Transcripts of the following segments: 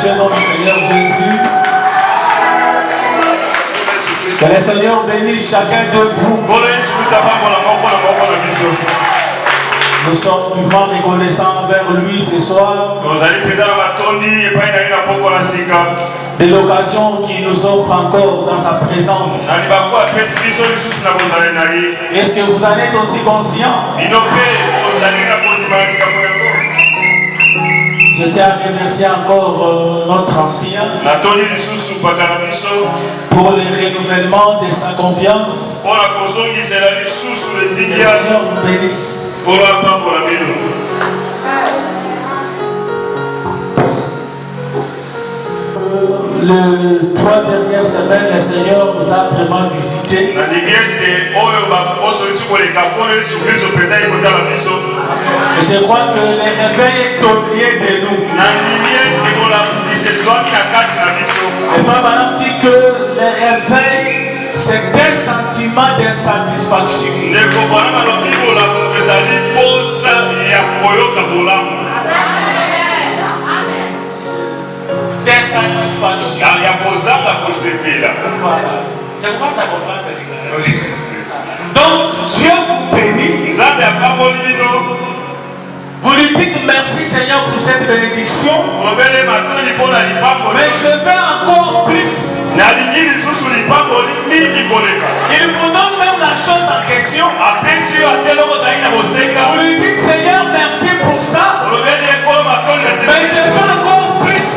précieux nom du Seigneur Jésus. Que le Seigneur bénisse chacun de vous. Nous sommes vivement reconnaissants envers lui ce soir de l'occasion qu'il nous offre encore dans sa présence. Est-ce que vous en êtes aussi conscient? Je tiens à remercier encore notre ancien pour le renouvellement de sa confiance. Le Seigneur vous bénisse. Les 3 dernières semaines, le Seigneur nous a vraiment visités. Et je crois que le réveil est au milieu de nous. Et Frère Branham dit que le réveil, c'est un sentiment d'insatisfaction. D'insatisfaction. Voilà. Je commence à comprendre. Donc, Dieu vous bénit. Vous lui dites merci Seigneur pour cette bénédiction. Mais je veux encore plus. Il vous donne même la chose en question. Vous lui dites Seigneur merci pour ça. Mais je veux encore plus.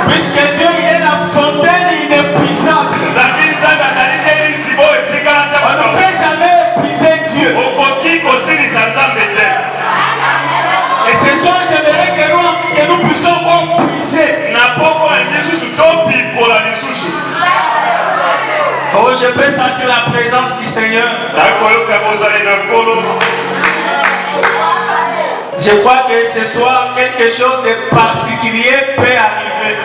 Puisque Dieu il est la fontaine inépuisable. On ne peut jamais épuiser Dieu. Et ce soir j'aimerais que nous puissions encore puiser. Oh, je peux sentir la présence du Seigneur. Je crois que ce soir quelque chose de particulier peut arriver.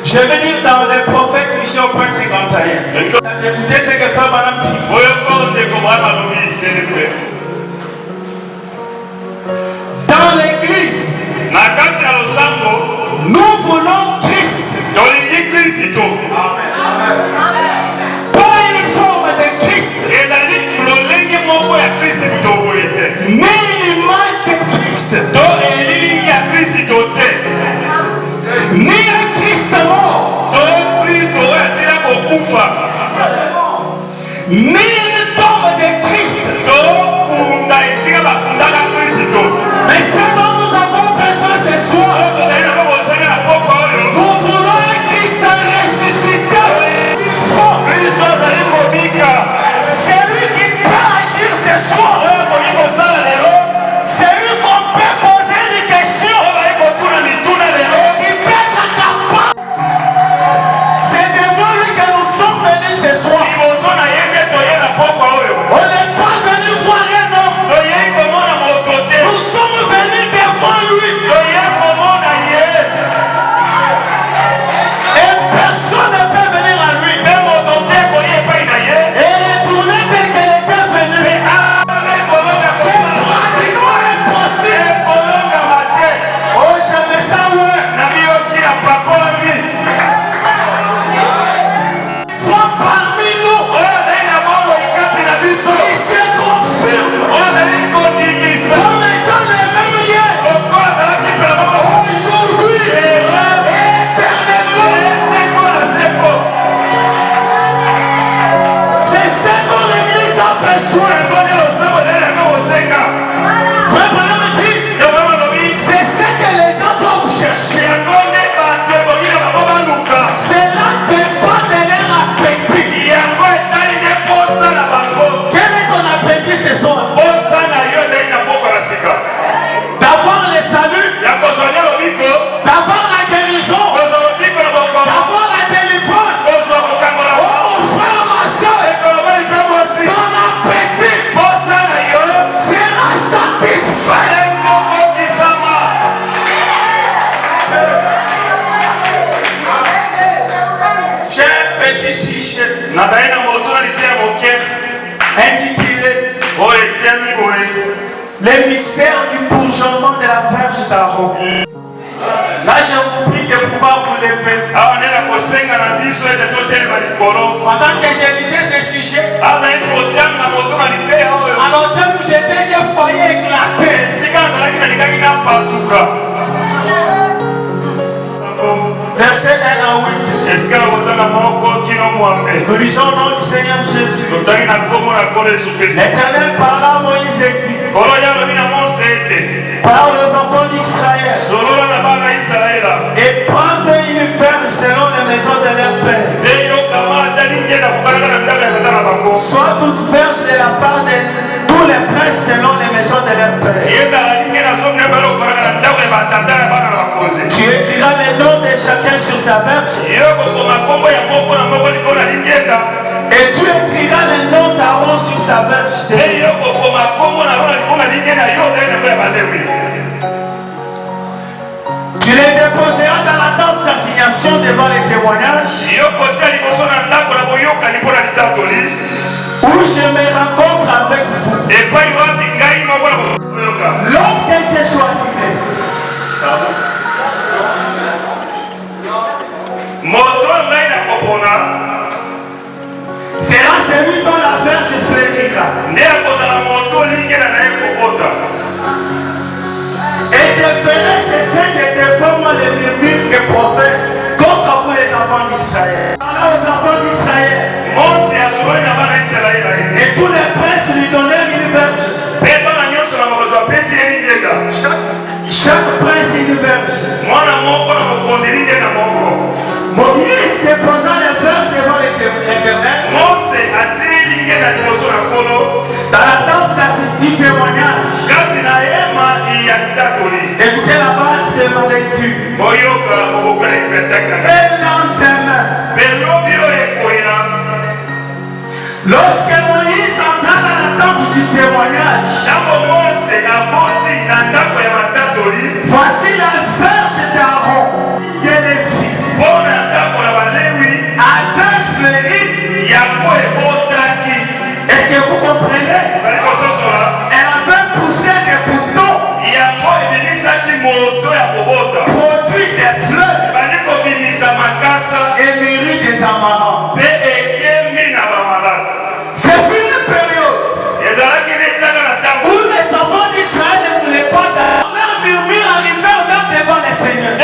Je vais dire dans le prophète Michel 51. Écoutez ce que Frère Branham dit. Dans l'église, nous voulons Christ. Pas une forme de Christ. Ni une image de Christ. Ni un Christ mort. Ni une forme de Christ. Mais ce dont nous avons besoin ce soir, nous voulons un Christ ressuscité. C'est lui qui peut agir ce soir. C'est lui qu'on peut poser des questions. Qui peut être capable. C'est devant lui que nous sommes venus ce soir. On n'est pas venus voir un homme. Nous sommes venus devant lui. Et personne ne peut venir à lui. Et retourner tel qu'il était venu. C'est pratiquement impossible. Oh, je me sens loin. Foi parmi nous. Il se confirme. Comme étant le même hier. Aujourd'hui. Éternellement. C'est ce dont l'église a besoin. Frère Branham dit, c'est ce que les gens doivent chercher. Cela dépend de leur appétit. Quel est ton appétit ce soir? D'avoir le salut, d'avoir la guérison, d'avoir la délivrance. Oh mon frère, ma soeur, ton appétit sera satisfait. J'ai un petit sujet intitulé Les mystères du bourgeonnement de la verge d'Aaron. Là, je vous prie de pouvoir vous lever. Pendant que je lisais ce sujet, à l'automne où j'étais, j'ai failli éclater. Verset 1 à 8. Nous lisons au nom du Seigneur Jésus. L'Éternel parla à Moïse et dit: parle aux enfants d'Israël et prendre une ferme selon les maisons de leur père. Soit 12 verges de la part de tous les princes selon les maisons de leur père. Tu écriras les noms de chacun sur sa verge. Et tu écriras les noms d'Aaron sur sa verge. Tu les déposeras dans la tente d'assignation devant les témoignages, où je me rencontre avec vous. L'homme que j'ai choisi sera celui dont la verge fleurira. Et je ferai cesser de défendre les murmures que prophète contre vous les enfants d'Israël. Voilà aux enfants d'Israël. Et tous les princes lui donnèrent une verge. Chaque prince une verge. Moïse déposa les verges devant l'Éternel dans la tente du témoignage. Écoutez la base de ma lecture. Et lendemain, lorsque Moïse entra dans la tente du témoignage, voici la verge d'Aaron et les filles avait fleuri. Est-ce que vous comprenez? Elle avait poussé des boutons, produit des fleurs et mûri des amarants. C'est une période où les enfants d'Israël ne voulaient pas leur murmure arriver même devant les seigneurs.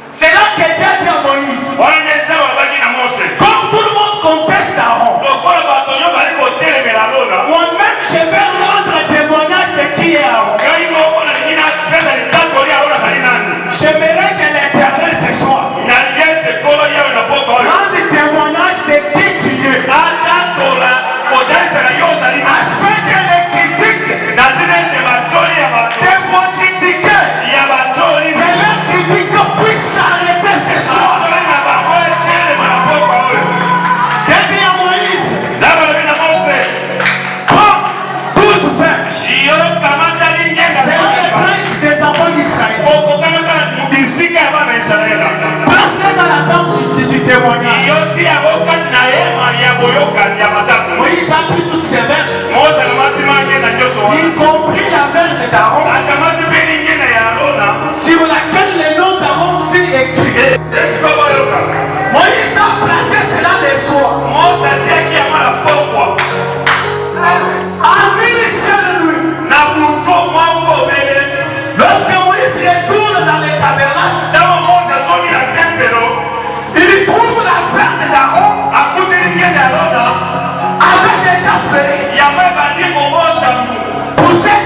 C'est là que Dieu dit à Moïse, comme tout le monde conteste Aaron, moi-même je vais rendre témoignage de qui est Aaron. J'aimerais que l'Éternel ce soir rende témoignage de qui tu es, afin que les critiques de vos critiqueurs, que leurs critiques puissent s'arrêter ce soir. Dieu dit à Moïse, prends 12 verges selon les princes des enfants d'Israël. Place-les dans la tente du témoignage. Moïse a pris toutes ces verges, y compris la verge d'Aaron, sur laquelle le nom d'Aaron fut écrit. Moïse a placé cela le soir. En mille seule nuit. Lorsque Moïse retourne dans le tabernacle, il trouve la verge d'Aaron avait déjà fait pousser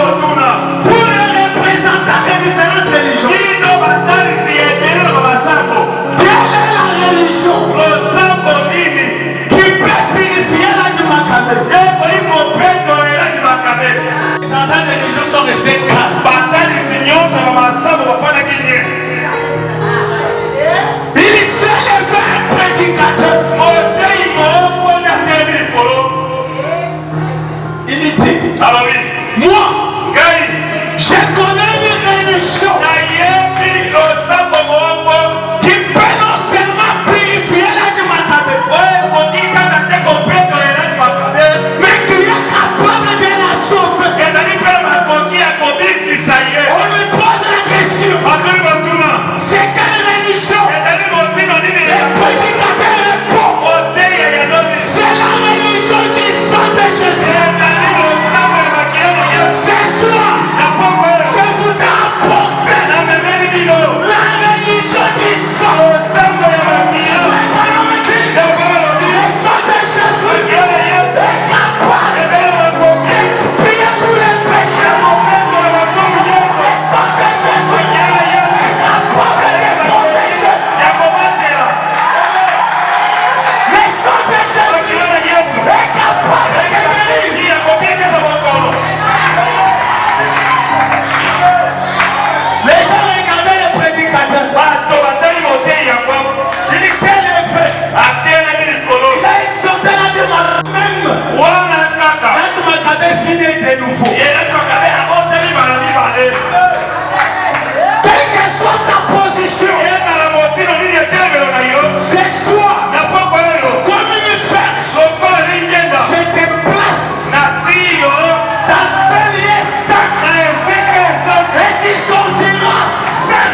Vous les représentants des différentes religions, quelle est la religion qui peut purifier la du Maccabée? Les représentants des religions sont restés calmes. Il s'est levé un prédicateur. Il dit, moi, je connais une religion qui peut non seulement purifier la du Maccabée, mais qui est capable de la sauver. On lui pose la question, c'est quelle religion? Le prédicateur répond, c'est la religion du sang de Jésus. Ce soir, je vous ai apporté la religion du sang. Le sang de Jésus est capable d'expier tous les péchés. Le sang de Jésus est capable de protéger. Le sang de Jésus est capable de guérir. Les gens regardaient le prédicateur. Il s'est levé. Il a exhorté la demande. Même la Maccabée finit de nouveau. Quelle que soit ta position, ce soir, comme une flèche, je te place dans un lieu saint et tu sortiras saint.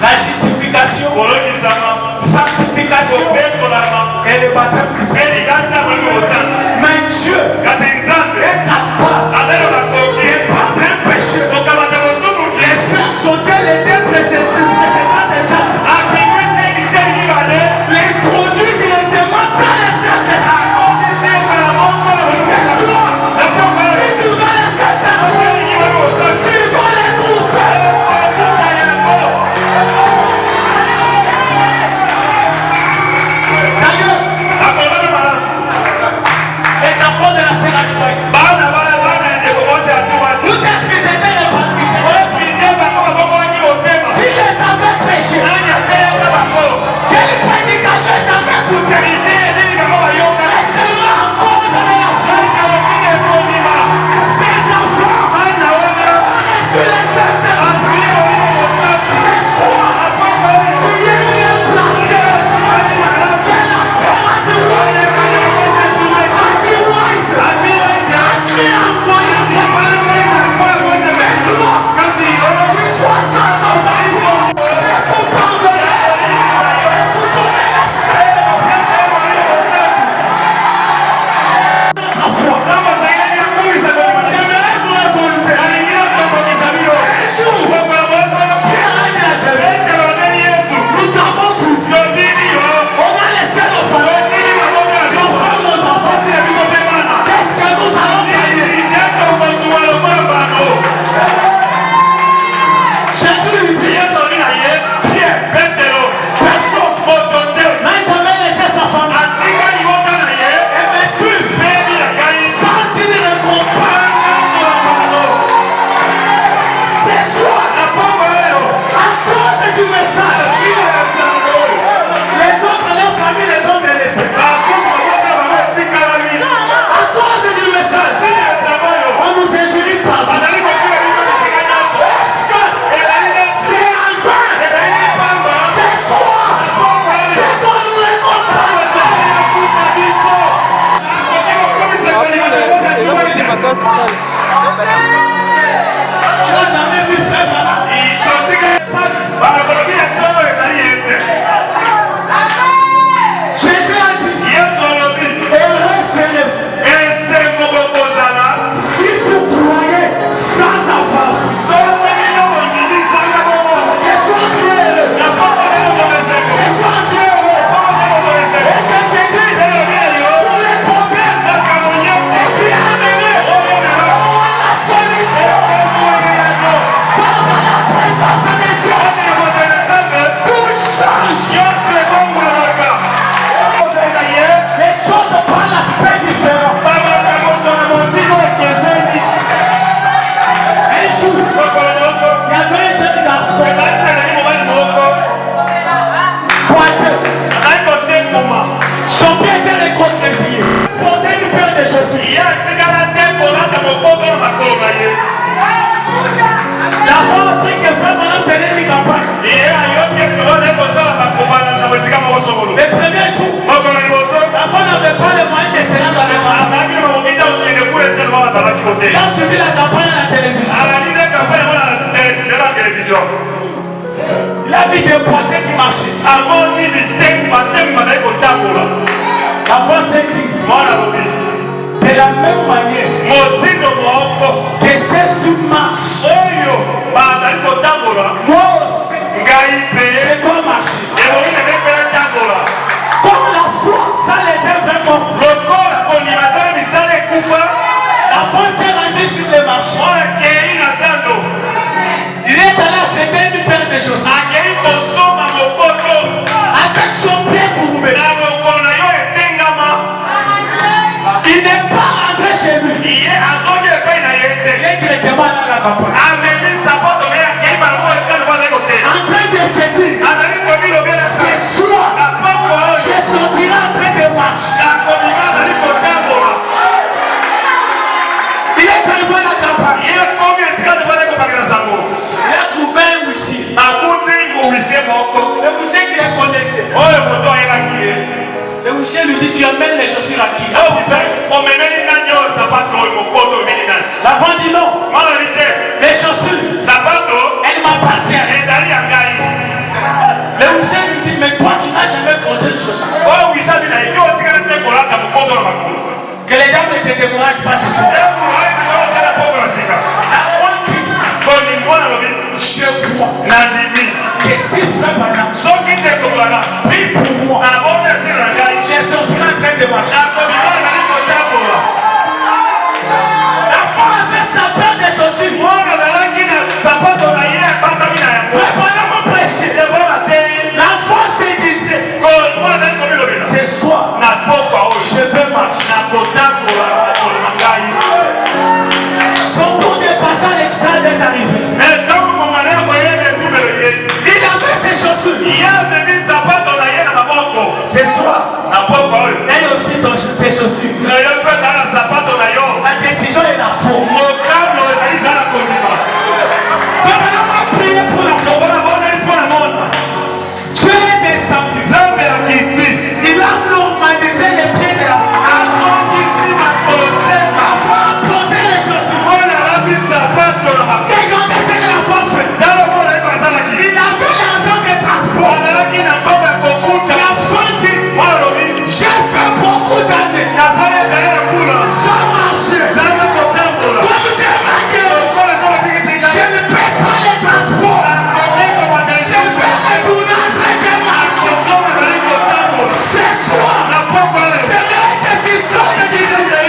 La justification, sanctification et le baptême du Saint-Esprit. Mais Dieu est capable de prendre un péché et faire sauter les deux précédentes étapes, l'introduire directement dans le Saint-Esprit. C'est toi. Si tu vas le Saint-Esprit, tu vas les trouver. D'ailleurs, Les premiers jours, l'enfant n'avait pas le moyen de se rendre à la campagne. Il a suivi la campagne à la télévision. Il a vu des boîtes qui marchaient. L'enfant s'est dit, de la même manière que ces sous marchent, moi aussi, je dois marcher. Comme la foi, ça les a vraiment. L'enfant s'est rendu sur le marché. Il est allé acheter une paire de chaussures avec son pied courbé. Il n'est pas rentré chez lui. Il est directement allé à la campagne. En train de se dire, ce soir, je sortirai en train de marcher. Il est arrivé à la campagne. Il a trouvé un huissier. Le huissier qui les connaissait. Le huissier lui dit, tu amènes les chaussures à qui? L'enfant dit non. Les chaussures, elles m'appartiennent. Le huissier lui dit, mais toi tu n'as jamais porté les chaussures. Que les gens ne te découragent pas ce soir. L'enfant dit, je crois que si frère Branham prie pour moi, je sortirai en train de marcher. L'enfant avait sa paire de chaussures. Frère Branham prêchait. L'enfant se disait, ce soir, je vais marcher. Son tour de passer à l'extérieur est arrivé. Il avait ses chaussures. Ce soir, et aussi tes chaussures. La décision est la faute. Frère Branham a prié pour l'enfant. Dieu est descendu. Il a normalisé les pieds de l'enfant. L'enfant a porté les chaussures. Regardez ce que l'enfant fait. Il avait l'argent de transport. L'enfant dit, j'ai fait beaucoup d'années sans marcher. Comme Dieu m'a dit, je ne paie pas les transports. Je fais un boulot en train de marcher. Ce soir, j'aimerais que tu sortes d'ici en train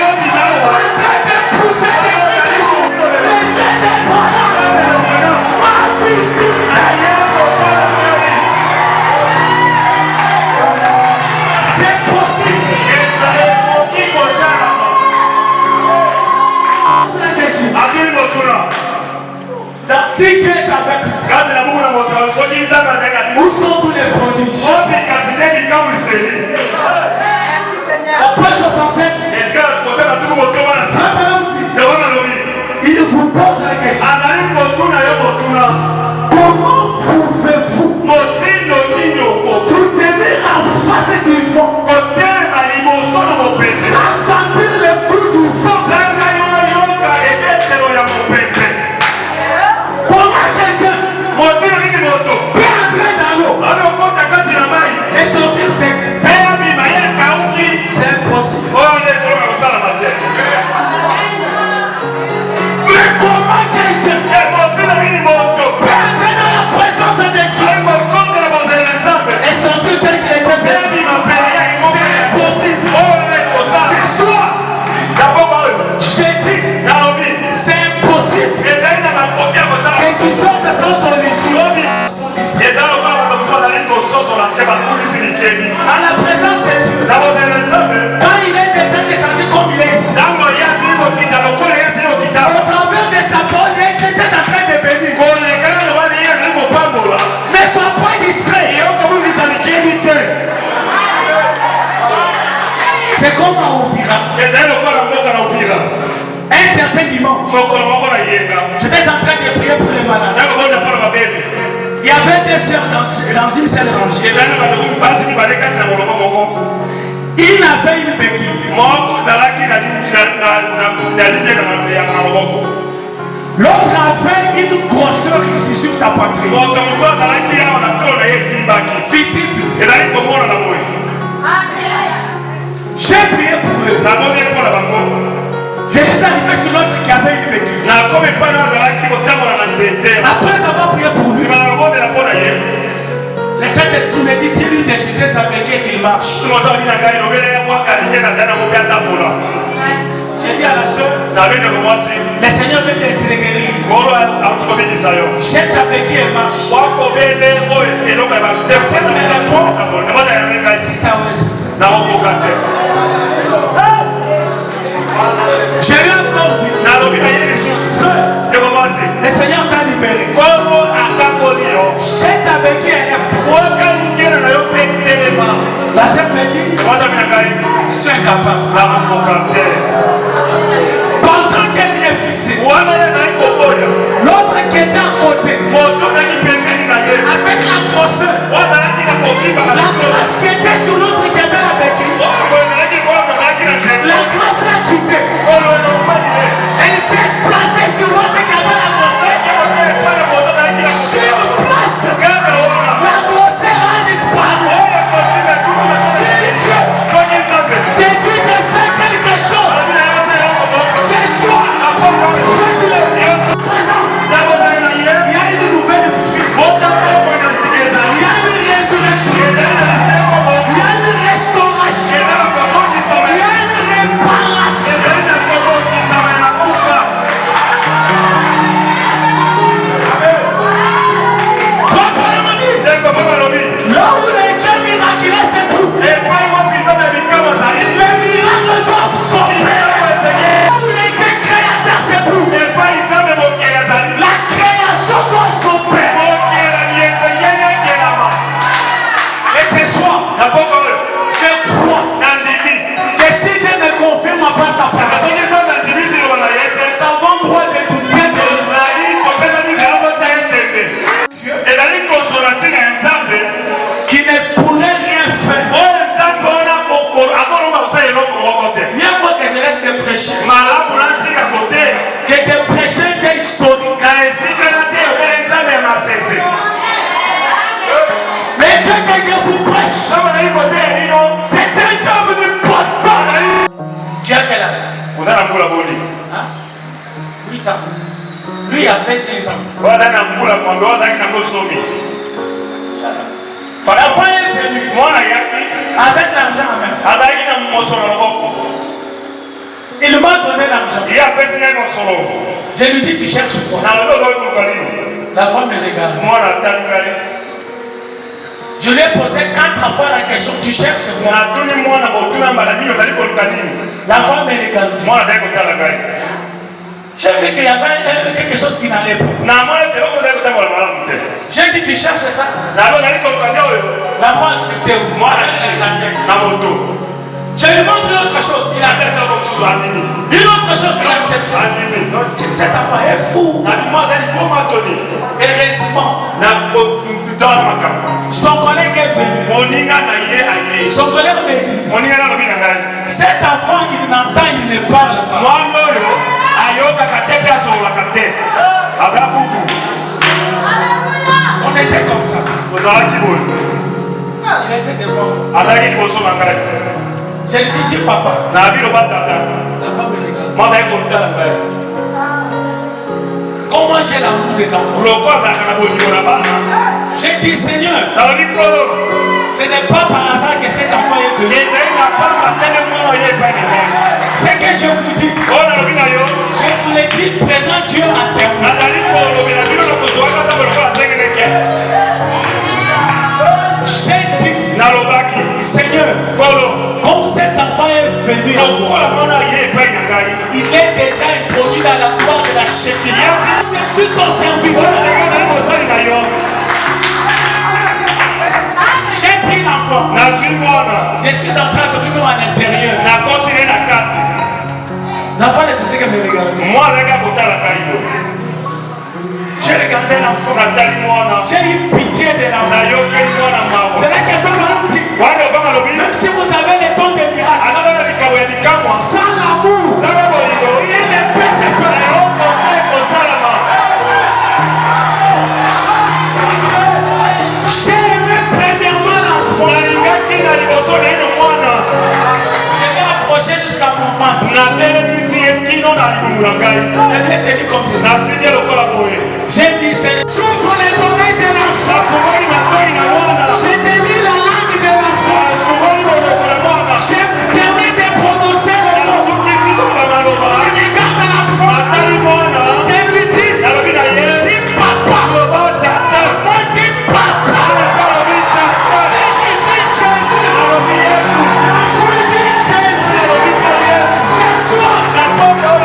de pousser des cris. Le Dieu des Branham m'a visité. C'est possible. Si Dieu est avec nous, où sont tous les prodiges? Après 65, il vous pose la question. Comment pouvez-vous vous tenir en face du vent sans sentir le coup du vent? Comment quelqu'un peut entrer dans l'eau et sortir sec? C'est impossible. Mais comment quelqu'un peut entrer dans la présence de Dieu et sortir tel qu'il était fait? C'est impossible. C'est soi. J'ai dit, c'est impossible que tu sortes sans solution. Dans la présence de Dieu, quand il est déjà descendu comme il est ici, au travers de sa parole, il était en train de bénir. Ne sois pas distrait. C'est comme à Ouvira. Un certain dimanche, j'étais en train de prier pour les malades. Il y avait deux sœurs dans une seule rangée. Il avait une béquille. L'autre avait une grosseur ici sur sa poitrine. Visible. J'ai prié pour eux. Je suis arrivé sur l'autre qui avait une béquille. Après avoir prié pour lui, le Saint-Esprit me dit, dis-lui de jeter sa béquille et qu'il marche. J'ai dit à la soeur, le Seigneur veut te guérir. Jette ta béquille et marche. Personne ne me répond. Si t'as osé. Je lui ai encore dit, le Seigneur t'a libéré. Jette ta béquille et lève-toi. La sœur me dit, je suis incapable. Pendant qu'elle réfléchissait, l'autre qui était à côté, avec la grosseur, la grosse qui était sur l'autre qui avait la béquille, la grosse l'a quitté. Elle s'est placée sur l'autre qui avait la grosseur. Sur place, la grosseur a disparu. Si Dieu te dit de faire quelque chose, ce soir, faites-le. Présence. Il y a une nouvelle vie. Il y a une résurrection. Il y a une restauration. Il y a une réparation. Là où les dieux miraculeux se trouvent, les miracles doivent s'opérer. Là où les dieux créateurs se trouvent, la création doit s'opérer. Et ce soir, je crois que si Dieu ne confirme pas sa parole, nous avons droit de douter qui ne pourrait rien faire. Mieux vaut que je reste de prêcher que de prêcher des historiques. Mais Dieu que je vous prêche, c'est un Dieu de porte. Tu as quel âge? Hein? 8 ans. Lui a 21 ans. La fin est venue avec l'argent en main. Il m'a donné l'argent. Je lui dis, tu cherches quoi? La femme me regarde. Je lui ai posé 4 fois la question, tu cherches quoi? La femme me regarde. J'ai vu qu'il y avait quelque chose qui n'allait pas. J'ai dit, tu cherches ça? La femme acceptait. Je lui montre une autre chose. Il a fait une autre chose qu'il a accepté. Cet enfant est fou. Heureusement, son collègue est venu. Son collègue m'a dit, cet enfant, il n'entend, il ne parle pas. On était comme ça. Il était devant. Je lui dis, papa. La femme me regarde. Comment j'ai l'amour des enfants? J'ai dit, Seigneur, ce n'est pas par hasard que cet enfant est venu. Ce que je vous dis, je vous l'ai dit, prenant Dieu à témoin. J'ai dit, Seigneur, comme cet enfant est venu, il est déjà introduit dans la gloire de la Shekinah. Je suis ton serviteur. J'ai pris l'enfant. Je suis en train de venir à l'intérieur. L'enfant ne faisait que me regarder. J'ai regardé l'enfant. J'ai eu pitié de l'enfant. C'est là que Jean me dit, même si vous avez les dons de miracles, sans l'amour, rien ne peut se faire. J'ai aimé premièrement l'enfant. Je l'ai approché jusqu'à mon ventre. Je lui ai tenu comme ceci. J'ai dit, j'ouvre les oreilles de l'enfant. J'ai tenu la langue de l'enfant. J'ai permis de prononcer le mot. Je regarde l'enfant. Je lui dis, dis papa. L'enfant dit papa. J'ai dit Jésus. L'enfant dit Jésus. Ce soir, mon Dieu.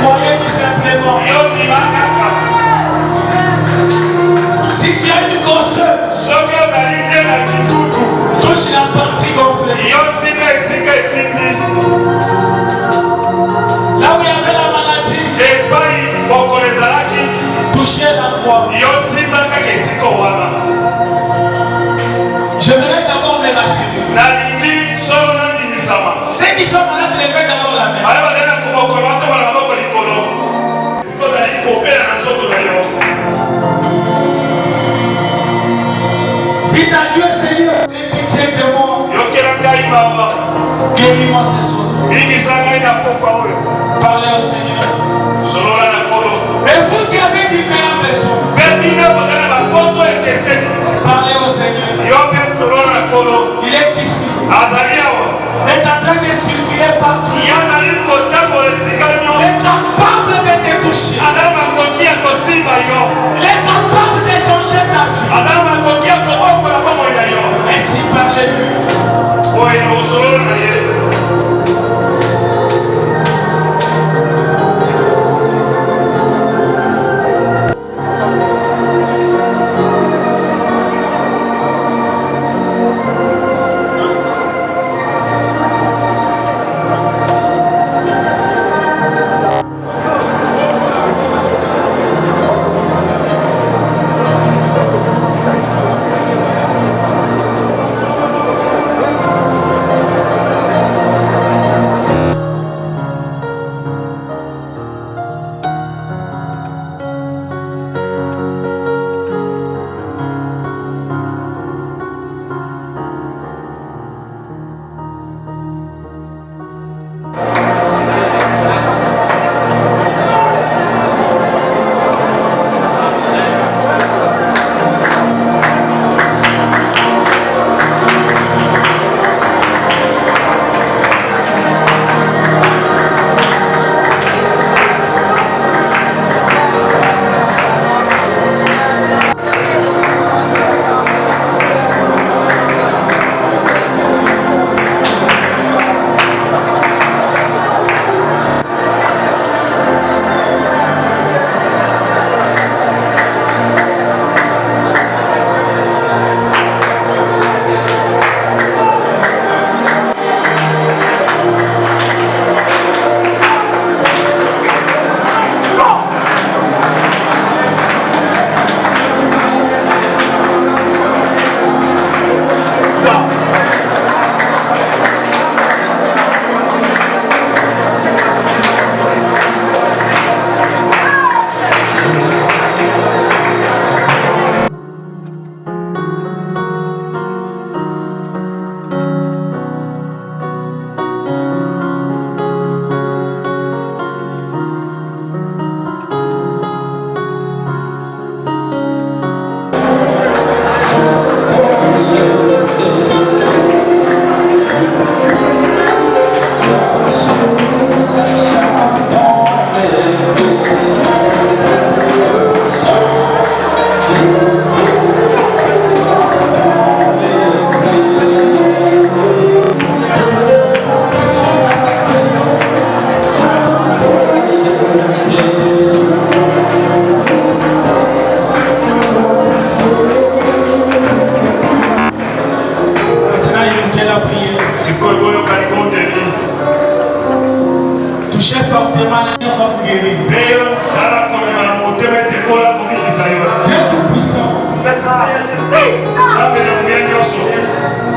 Croyez tout simplement. Si tu as une grosseur, touche la partie gonflée. Là où il y avait la maladie, touchez la croix. Je voudrais d'abord me rassurer. Ceux qui sont malades, levez d'abord la main. Dites à Dieu, Seigneur, aie pitié de moi. Guéris-moi ce soir. Parlez au Seigneur. Et vous qui avez différents besoins, parlez au Seigneur. Il est ici. Il est en train de circuler partout. Il est capable de te toucher. Il est capable de changer ta vie. Ainsi parlez-lui.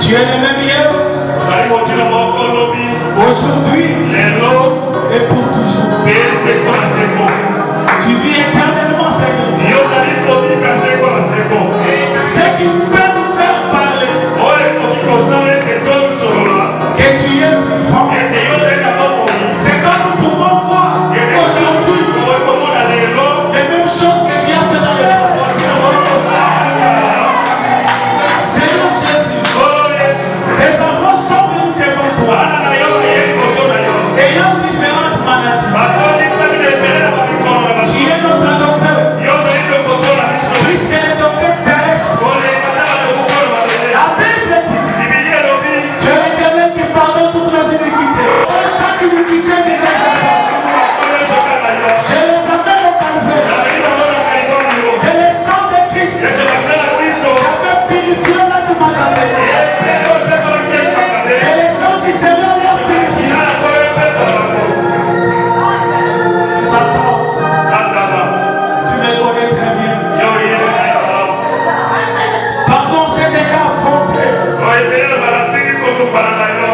Tu es le même hier, aujourd'hui et pour toujours. Tu vis éternellement, Seigneur. Ce qui peut nous faire parler que tu es vivant, c'est quand nous pouvons voir aujourd'hui les mêmes choses que tu as fait dans le passé. Seigneur Jésus, tes enfants sont venus devant toi ayant différentes maladies. Tu es notre docteur. Puisque les docteurs périssent, la Bible dit, tu es l'Éternel qui pardonne toutes nos iniquités. Chaque iniquité de mes enfants, je les amène au calvaire. Que le sang de Christ avait purifié notre malade. Que le sang du Seigneur leur purifie. Satan, tu me connais très bien. Pardon, c'est déjà affronté.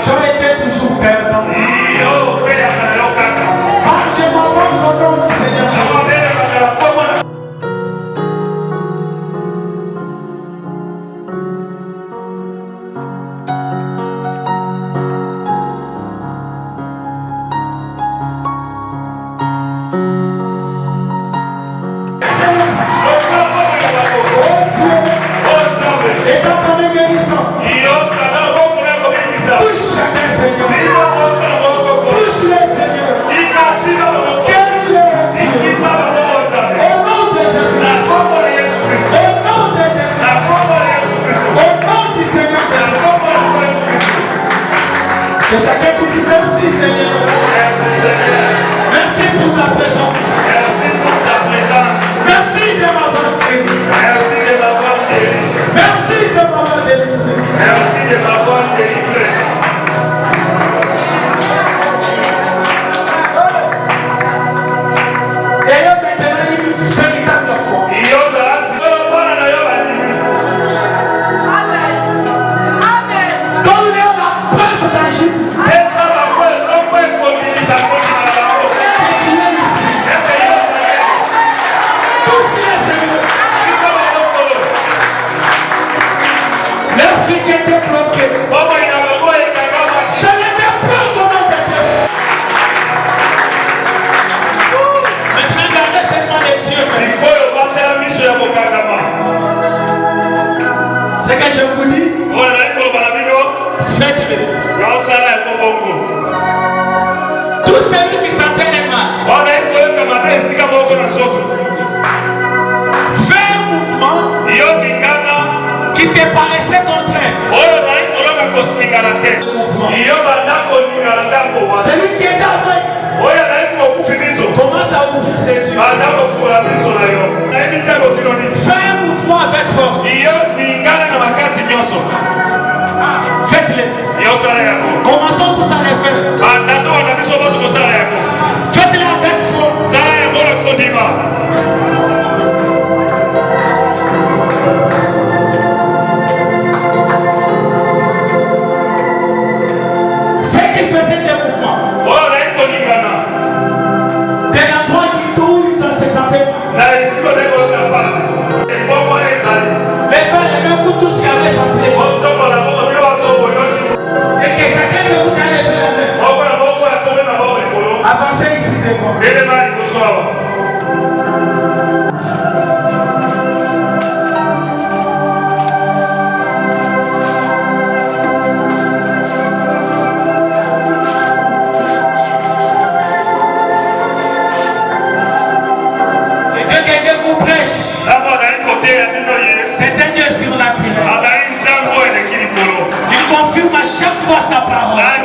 J'aurais été toujours perdant. Quand je m'avance au nom du Seigneur Jésus, et dans ta main guérissante, touche chacun, Seigneur. Touche les Seigneur. Guéris-les, Dieu. Au nom de Jésus. Au nom de Jésus. Au nom du Seigneur Jésus. Que chacun dise merci, Seigneur. Merci pour ta présence. Merci de m'avoir guéri. Merci de m'avoir délivré. Ayant maintenant une véritable foi. Donne-leur la preuve tangible que tu es ici. Tous les Seigneurs, leur vie qui était bloquée, je les débloque au nom de Jésus. Maintenant, gardez seulement les yeux. Ce que je vous dis, faites-le. Tout celui qui sentait un mal, fais un mouvement qui te paraissait contraire. Celui qui est aveugle commence à ouvrir ses yeux. Fais un mouvement avec force. Faites-le. Commençons tous à le faire. Faites-le avec force. Ceux qui faisaient des mouvements, de l'endroit d'où ils se sentaient mal. Levez les mains, vous tous qui avez senti les choses. Et que chacun de vous allez lever la main. Avancez ici devant. Le Dieu que je vous prêche, c'est un Dieu surnaturel. Il confirme à chaque fois sa parole.